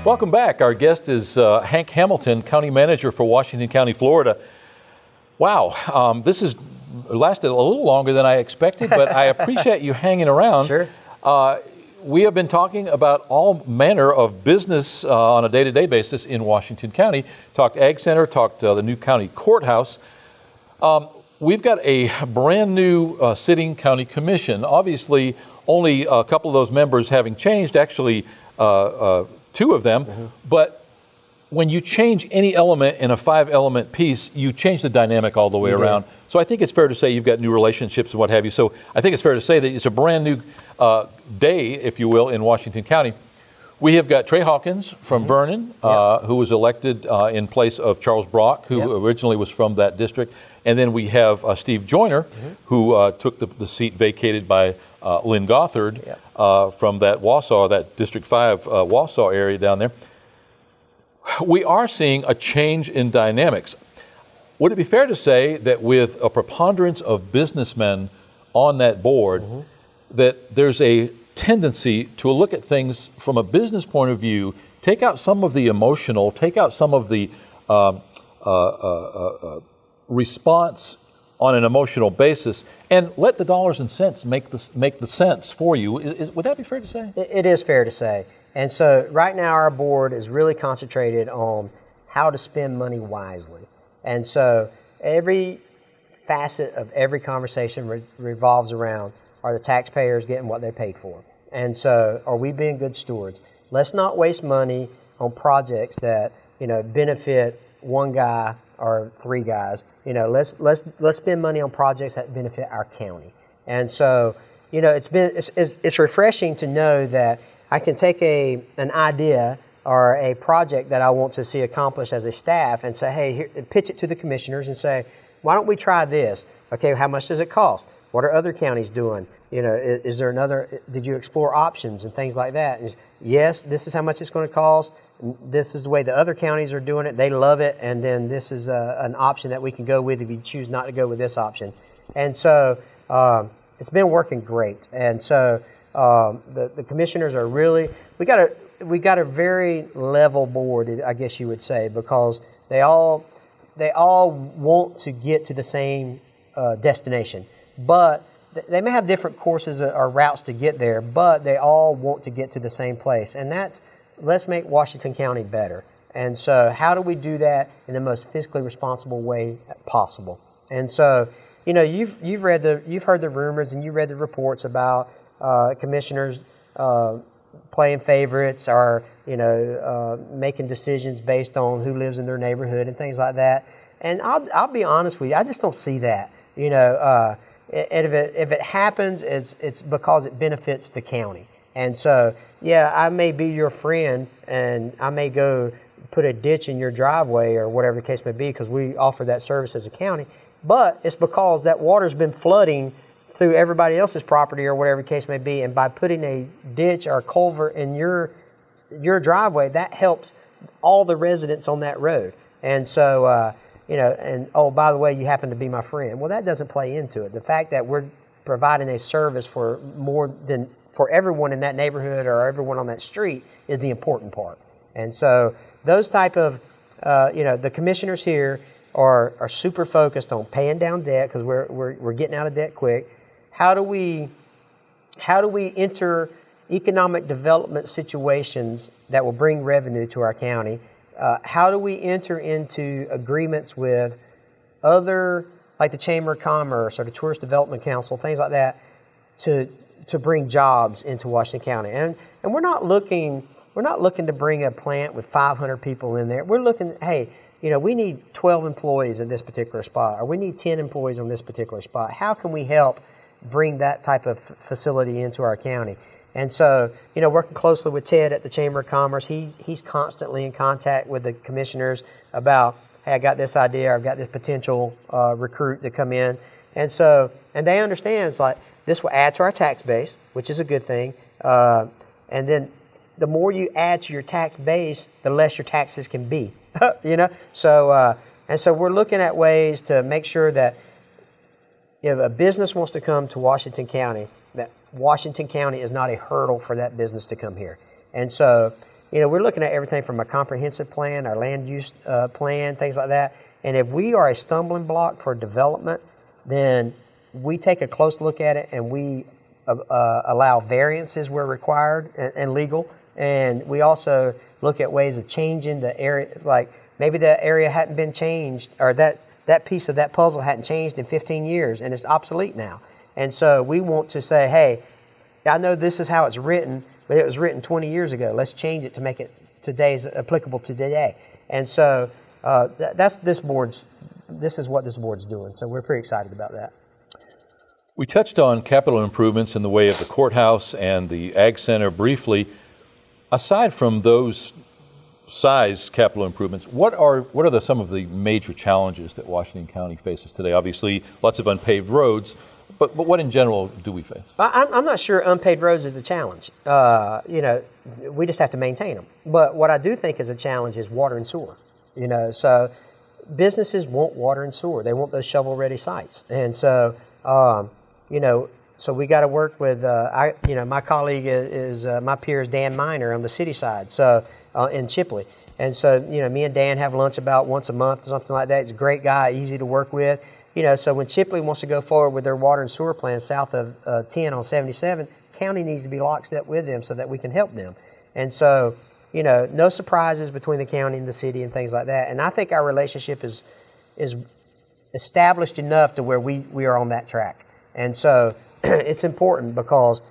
Welcome back. Our guest is Hank Hamilton, County Manager for Washington County, Florida. Wow, this has lasted a little longer than I expected, but I appreciate you hanging around. Sure. We have been talking about all manner of business on a day-to-day basis in Washington County. Talked Ag Center, talked the new county courthouse. We've got a brand new sitting county commission. Obviously, only a couple of those members having changed, actually two of them. Mm-hmm. But when you change any element in a 5-element piece, you change the dynamic all the way around. So I think it's fair to say you've got new relationships and what have you. So I think it's fair to say that it's a brand new day, if you will, in Washington County. We have got Trey Hawkins from Vernon, who was elected in place of Charles Brock, who originally was from that district. And then we have Steve Joyner, who took the seat vacated by Lynn Gothard from that Wausau, that District 5 Wausau area down there. We are seeing a change in dynamics. Would it be fair to say that with a preponderance of businessmen on that board, that there's a tendency to look at things from a business point of view, take out some of the emotional, take out some of the response on an emotional basis, and let the dollars and cents make the sense for you? Would that be fair to say? It is fair to say. And so right now our board is really concentrated on how to spend money wisely. And so every facet of every conversation revolves around, are the taxpayers getting what they paid for? And so are we being good stewards? Let's not waste money on projects that, benefit one guy or three guys. Let's spend money on projects that benefit our county. And so, it's refreshing to know that I can take an idea or a project that I want to see accomplished as a staff and say, hey, here, pitch it to the commissioners and say, why don't we try this? Okay, how much does it cost? What are other counties doing? Is there did you explore options and things like that? And yes, this is how much it's going to cost. This is the way the other counties are doing it. They love it. And then this is an option that we can go with if you choose not to go with this option. And so it's been working great. And so the commissioners are really, we got a very level board, I guess you would say, because they all want to get to the same destination. But they may have different courses or routes to get there, but they all want to get to the same place. And that's, let's make Washington County better. And so how do we do that in the most fiscally responsible way possible? And so, you've heard the rumors and you read the reports about commissioners playing favorites or, making decisions based on who lives in their neighborhood and things like that. And I'll be honest with you, I just don't see that. And if it happens, it's because it benefits the county. And so, I may be your friend and I may go put a ditch in your driveway or whatever the case may be because we offer that service as a county, but it's because that water's been flooding through everybody else's property or whatever the case may be, and by putting a ditch or a culvert in your driveway, that helps all the residents on that road. And so, and oh, by the way, you happen to be my friend. Well, that doesn't play into it. The fact that we're providing a service for everyone in that neighborhood or everyone on that street is the important part. And so those type of, the commissioners here are super focused on paying down debt because we're getting out of debt quick. How do we enter economic development situations that will bring revenue to our county? How do we enter into agreements with other, like the Chamber of Commerce or the Tourist Development Council, things like that, to bring jobs into Washington County? And we're not looking to bring a plant with 500 people in there. We're looking, hey, we need 12 employees in this particular spot, or we need 10 employees on this particular spot. How can we help bring that type of facility into our county? And so, working closely with Ted at the Chamber of Commerce, he's constantly in contact with the commissioners about, hey, I got this idea, I've got this potential recruit to come in. And so, and they understand, it's like, this will add to our tax base, which is a good thing. And then the more you add to your tax base, the less your taxes can be, So, and so we're looking at ways to make sure that if a business wants to come to Washington County, that Washington County is not a hurdle for that business to come here. And so, we're looking at everything from a comprehensive plan, our land use plan, things like that. And if we are a stumbling block for development, then we take a close look at it and we allow variances where required and legal. And we also look at ways of changing the area, like maybe the area hadn't been changed, or that piece of that puzzle hadn't changed in 15 years and it's obsolete now. And so we want to say, hey, I know this is how it's written, but it was written 20 years ago. Let's change it to make it applicable to today. And so this is what this board's doing. So we're pretty excited about that. We touched on capital improvements in the way of the courthouse and the Ag Center briefly. Aside from those size capital improvements, what are some of the major challenges that Washington County faces today? Obviously, lots of unpaved roads, but what in general do we face? I'm not sure unpaved roads is a challenge. We just have to maintain them. But what I do think is a challenge is water and sewer. So businesses want water and sewer. They want those shovel-ready sites. And so, so we got to work with, my colleague my peer is Dan Miner on the city side, so in Chipley. And so, me and Dan have lunch about once a month or something like that. He's a great guy, easy to work with. So when Chipley wants to go forward with their water and sewer plan south of 10 on 77, county needs to be lockstep with them so that we can help them. And so, no surprises between the county and the city and things like that. And I think our relationship is established enough to where we are on that track. And so it's important because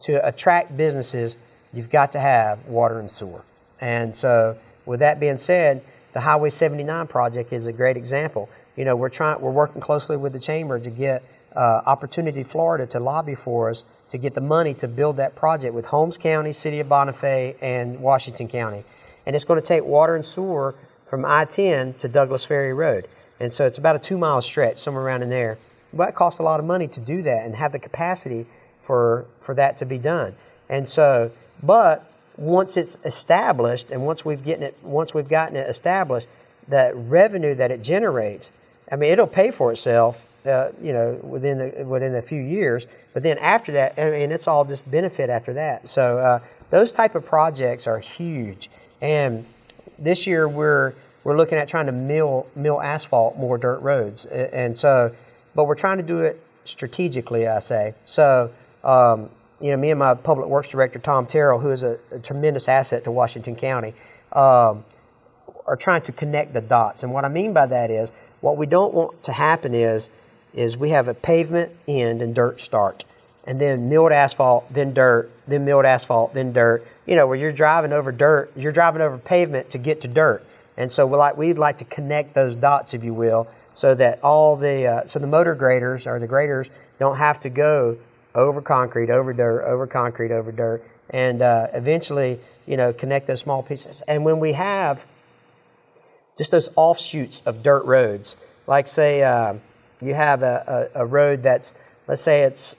to attract businesses, you've got to have water and sewer. And so with that being said, the Highway 79 project is a great example. We're working closely with the chamber to get Opportunity Florida to lobby for us to get the money to build that project with Holmes County, City of Bonifay, and Washington County. And it's going to take water and sewer from I-10 to Douglas Ferry Road. And so it's about a 2-mile stretch, somewhere around in there. But it costs a lot of money to do that and have the capacity for that to be done. And so, but once it's established and once we've gotten it established, that revenue that it generates, it'll pay for itself, within a few years. But then after that, it's all just benefit after that. So those type of projects are huge. And this year we're looking at trying to mill asphalt more dirt roads. And so, but we're trying to do it strategically, I say. So, me and my public works director, Tom Terrell, who is a tremendous asset to Washington County, are trying to connect the dots. And what I mean by that is, what we don't want to happen is we have a pavement end and dirt start, and then milled asphalt, then dirt, then milled asphalt, then dirt, where you're driving over dirt, you're driving over pavement to get to dirt. And so we'd like to connect those dots, if you will, so that the motor graders or the graders don't have to go over concrete, over dirt, over concrete, over dirt, and eventually, connect those small pieces. And when we have just those offshoots of dirt roads, like say you have a road that's, let's say it's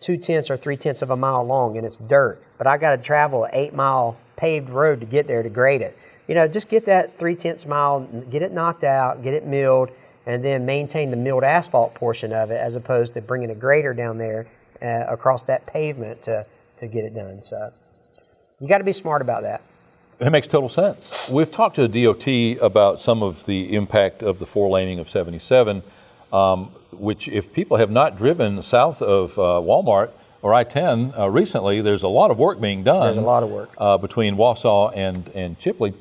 0.2 or 0.3 of a mile long and it's dirt, but I got to travel an 8-mile paved road to get there to grade it. Just get that 0.3 mile, get it knocked out, get it milled, and then maintain the milled asphalt portion of it, as opposed to bringing a grader down there across that pavement to get it done. So you got to be smart about that. That makes total sense. We've talked to the DOT about some of the impact of the 4-laning of 77, which if people have not driven south of Walmart or I-10 recently, there's a lot of work being done. There's a lot of work. Between Wausau and Chipley.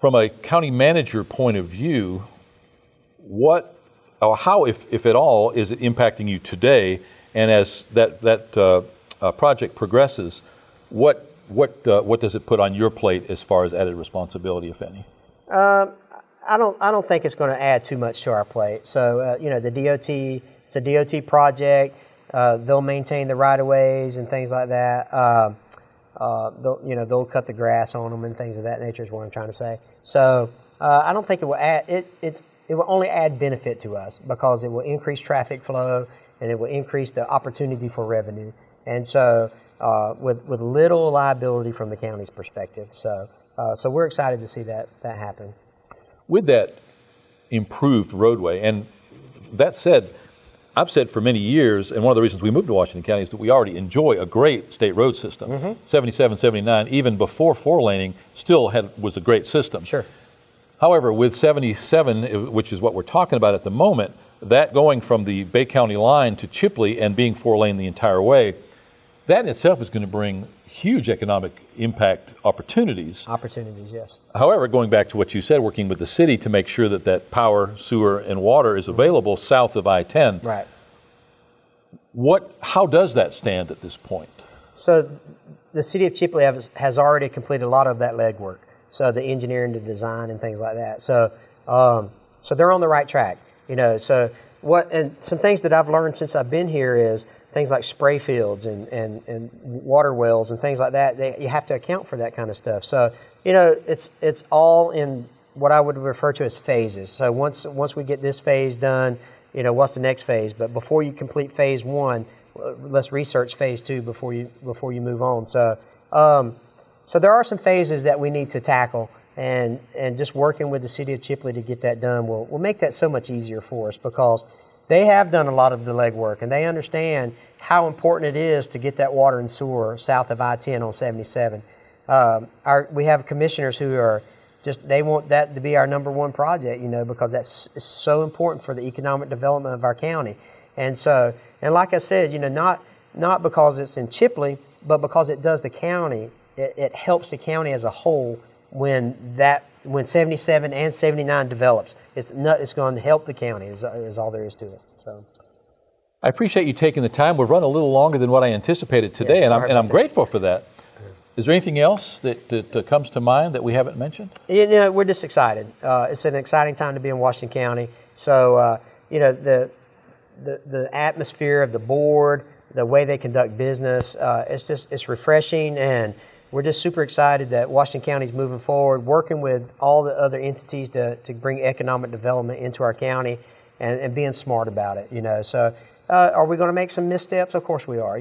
From a county manager point of view, how, if at all, is it impacting you today? And as that project progresses, what does it put on your plate as far as added responsibility, if any? I don't think it's going to add too much to our plate. So the DOT, it's a DOT project. They'll maintain the right of ways and things like that. They'll cut the grass on them and things of that nature is what I'm trying to say. So I don't think it will add it will only add benefit to us because it will increase traffic flow and it will increase the opportunity for revenue. And so with little liability from the county's perspective. So we're excited to see that happen. With that improved roadway, and that said, I've said for many years, and one of the reasons we moved to Washington County is that we already enjoy a great state road system. 77, 79, even before 4-laning, still was a great system. Sure. However, with 77, which is what we're talking about at the moment, that going from the Bay County line to Chipley and being 4-lane the entire way, that in itself is going to bring huge economic impact opportunities. Opportunities, yes. However, going back to what you said, working with the city to make sure that that power, sewer, and water is available south of I-10. Right. How does that stand at this point? So the city of Chipley has already completed a lot of that legwork. So the engineering, the design, and things like that. So so they're on the right track. So and some things that I've learned since I've been here is things like spray fields and water wells and things like that. You have to account for that kind of stuff. So it's all in what I would refer to as phases. So once we get this phase done, what's the next phase? But before you complete phase 1, let's research phase 2 before you move on. So there are some phases that we need to tackle, and just working with the city of Chipley to get that done will make that so much easier for us, because they have done a lot of the legwork and they understand how important it is to get that water and sewer south of I-10 on 77. We have commissioners who are they want that to be our number one project, because that's so important for the economic development of our county. And like I said, not because it's in Chipley, but because it does the county. It helps the county as a whole when 77 and 79 develops. It's going to help the county is all there is to it. So I appreciate you taking the time. We've run a little longer than what I anticipated today, and I'm grateful for that. Is there anything else that comes to mind that we haven't mentioned? We're just excited. It's an exciting time to be in Washington County. So the atmosphere of the board, the way they conduct business, it's refreshing, and we're just super excited that Washington County is moving forward, working with all the other entities to bring economic development into our county, and being smart about it. So are we going to make some missteps? Of course we are.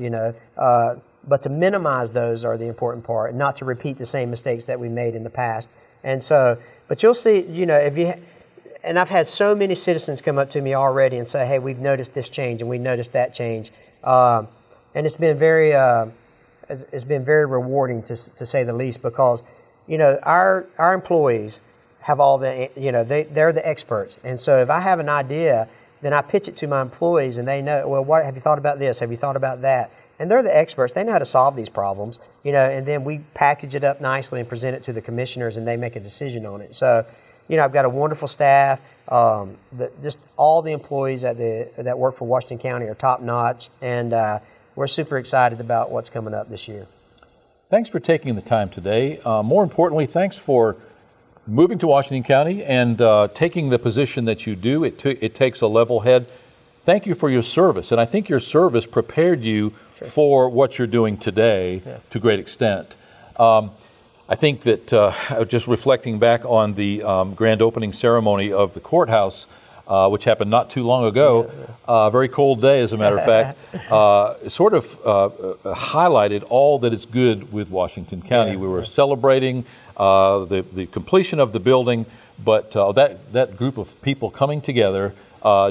But to minimize those are the important part, and not to repeat the same mistakes that we made in the past. And so, but you'll see, and I've had so many citizens come up to me already and say, hey, we've noticed this change and we noticed that change. And it's been very rewarding to say the least, because, our employees have all the, they're the experts. And so if I have an idea, then I pitch it to my employees and they know, well, what have you thought about this? Have you thought about that? And they're the experts. They know how to solve these problems, and then we package it up nicely and present it to the commissioners, and they make a decision on it. So, I've got a wonderful staff. Just all the employees that work for Washington County are top notch, and we're super excited about what's coming up this year. Thanks for taking the time today. More importantly, thanks for moving to Washington County and taking the position that you do. It takes a level head. Thank you for your service, and I think your service prepared you for what you're doing today to a great extent. I think that just reflecting back on the grand opening ceremony of the courthouse, which happened not too long ago, a very cold day, as a matter of fact, sort of highlighted all that is good with Washington County. We were celebrating the completion of the building, but that group of people coming together,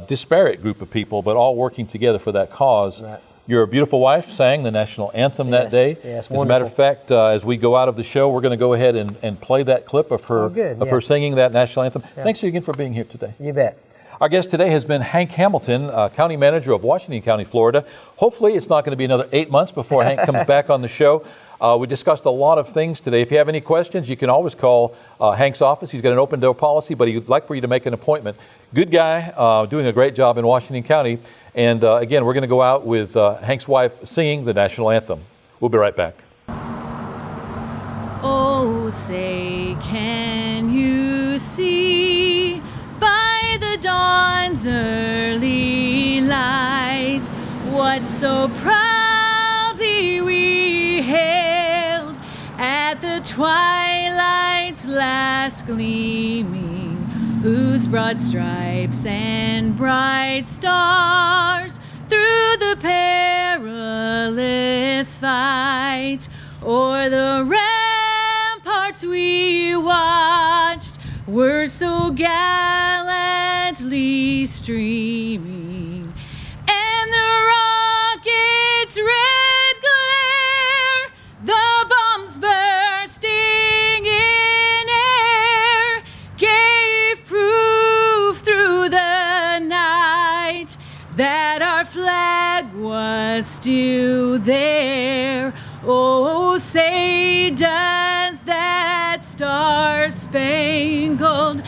disparate group of people, but all working together for that cause. Right. Your beautiful wife sang the national anthem that day. Yes, as a matter of fact, as we go out of the show, we're going to go ahead and play that clip of her her singing that national anthem. Yeah. Thanks again for being here today. You bet. Our guest today has been Hank Hamilton, County Manager of Washington County, Florida. Hopefully it's not going to be another 8 months before Hank comes back on the show. We discussed a lot of things today. If you have any questions, you can always call Hank's office. He's got an open door policy, but he'd like for you to make an appointment. Good guy, doing a great job in Washington County. And again, we're going to go out with Hank's wife singing the national anthem. We'll be right back. Oh, say, can you see by the dawn's early light what so proudly we hailed at the twilight's last gleaming, whose broad stripes and bright stars through the perilous fight o'er the ramparts we watched were so gallantly streaming, still there? Oh, say does that star-spangled